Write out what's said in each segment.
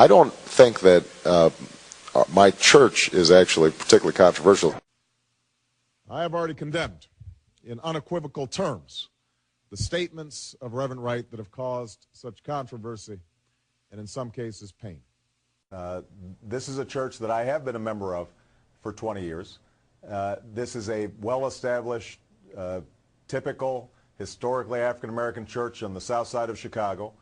I don't think that my church is actually particularly controversial. I have already condemned in unequivocal terms the statements of Reverend Wright that have caused such controversy and in some cases pain. This is a church that I have been a member of for 20 years. This is a well-established, typical, historically African-American church on the south side of Chicago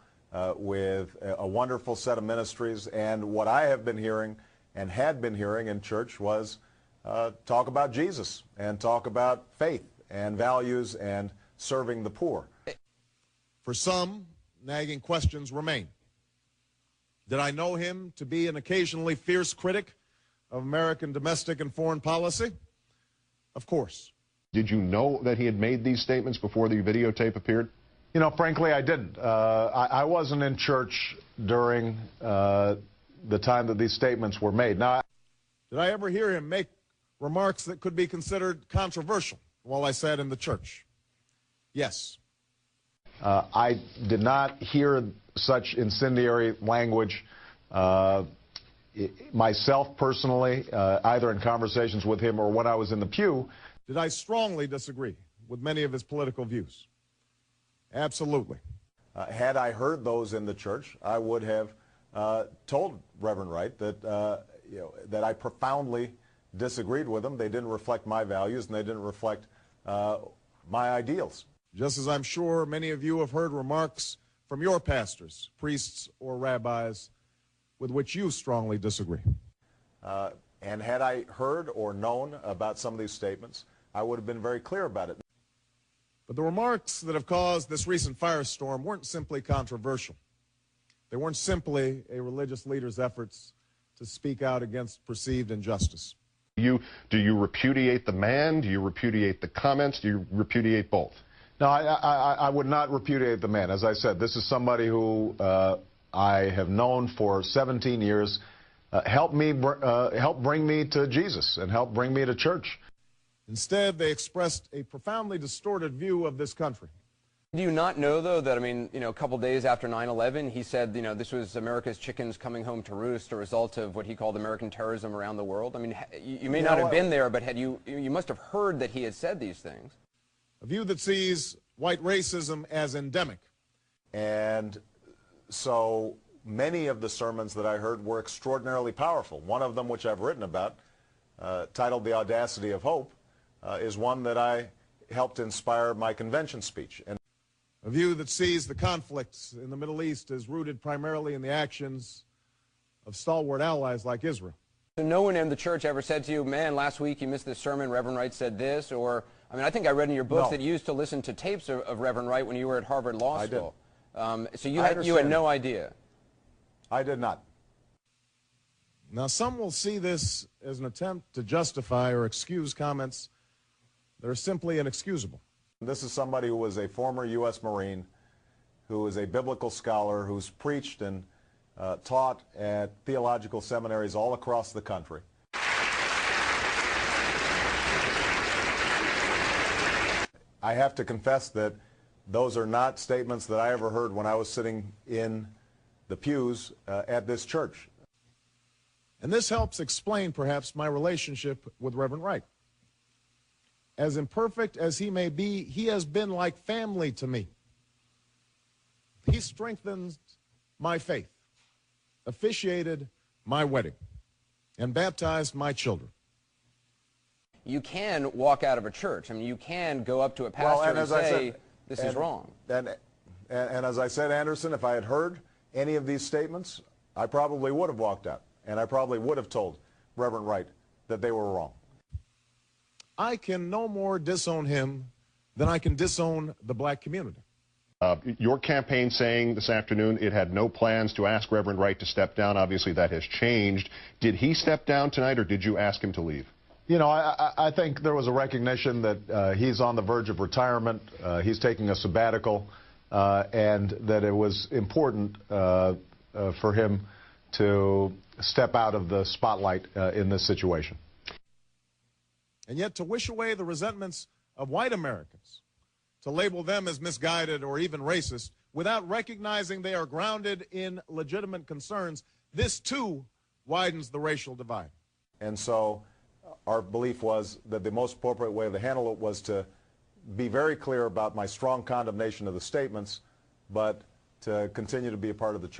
with a wonderful set of ministries. And what I have been hearing and had been hearing in church was talk about Jesus and talk about faith and values and serving the poor. For some, nagging questions remain. Did I know him to be an occasionally fierce critic of American domestic and foreign policy? Of course. Did you know that he had made these statements before the videotape appeared? You know, frankly, I didn't. I wasn't in church during the time that these statements were made. Now, did I ever hear him make remarks that could be considered controversial while I sat in the church? Yes. I did not hear such incendiary language myself personally, either in conversations with him or when I was in the pew. Did I strongly disagree with many of his political views? Absolutely. Had I heard those in the church, I would have told Reverend Wright that, that I profoundly disagreed with them. They didn't reflect my values and they didn't reflect my ideals. Just as I'm sure many of you have heard remarks from your pastors, priests, or rabbis with which you strongly disagree. And had I heard or known about some of these statements, I would have been very clear about it. But the remarks that have caused this recent firestorm weren't simply controversial. They weren't simply a religious leader's efforts to speak out against perceived injustice. Do you repudiate the man? Do you repudiate the comments? Do you repudiate both? No, I would not repudiate the man. As I said, this is somebody who I have known for 17 years, helped bring me to Jesus and helped bring me to church. Instead, they expressed a profoundly distorted view of this country. Do you not know, though, that, I mean, a couple days after 9/11, he said, this was America's chickens coming home to roost, a result of what he called American terrorism around the world? I mean, you may not have been there, but you must have heard that he had said these things. A view that sees white racism as endemic. And so many of the sermons that I heard were extraordinarily powerful. One of them, which I've written about, titled The Audacity of Hope, is one that I helped inspire my convention speech. And a view that sees the conflicts in the Middle East as rooted primarily in the actions of stalwart allies like Israel. So no one in the church ever said to you, man, last week you missed this sermon, Reverend Wright said this, or, I mean, I think I read in your books that you used to listen to tapes of Reverend Wright when you were at Harvard Law School. I did. So you had no idea. I did not. Now, some will see this as an attempt to justify or excuse comments that are simply inexcusable. This is somebody who was a former U.S. Marine, who is a biblical scholar, who's preached and taught at theological seminaries all across the country. I have to confess that those are not statements that I ever heard when I was sitting in the pews at this church. And this helps explain, perhaps, my relationship with Reverend Wright. As imperfect as he may be, he has been like family to me. He strengthened my faith, officiated my wedding, and baptized my children. You can walk out of a church. I mean, you can go up to a pastor and say, this is wrong. And as I said, Anderson, if I had heard any of these statements, I probably would have walked out, and I probably would have told Reverend Wright that they were wrong. I can no more disown him than I can disown the black community. Your campaign saying this afternoon it had no plans to ask Reverend Wright to step down. Obviously, that has changed. Did he step down tonight, or did you ask him to leave? You know, I think there was a recognition that he's on the verge of retirement. He's taking a sabbatical, and that it was important for him to step out of the spotlight in this situation. And yet to wish away the resentments of white Americans, to label them as misguided or even racist, without recognizing they are grounded in legitimate concerns, this too widens the racial divide. And so our belief was that the most appropriate way to handle it was to be very clear about my strong condemnation of the statements, but to continue to be a part of the church.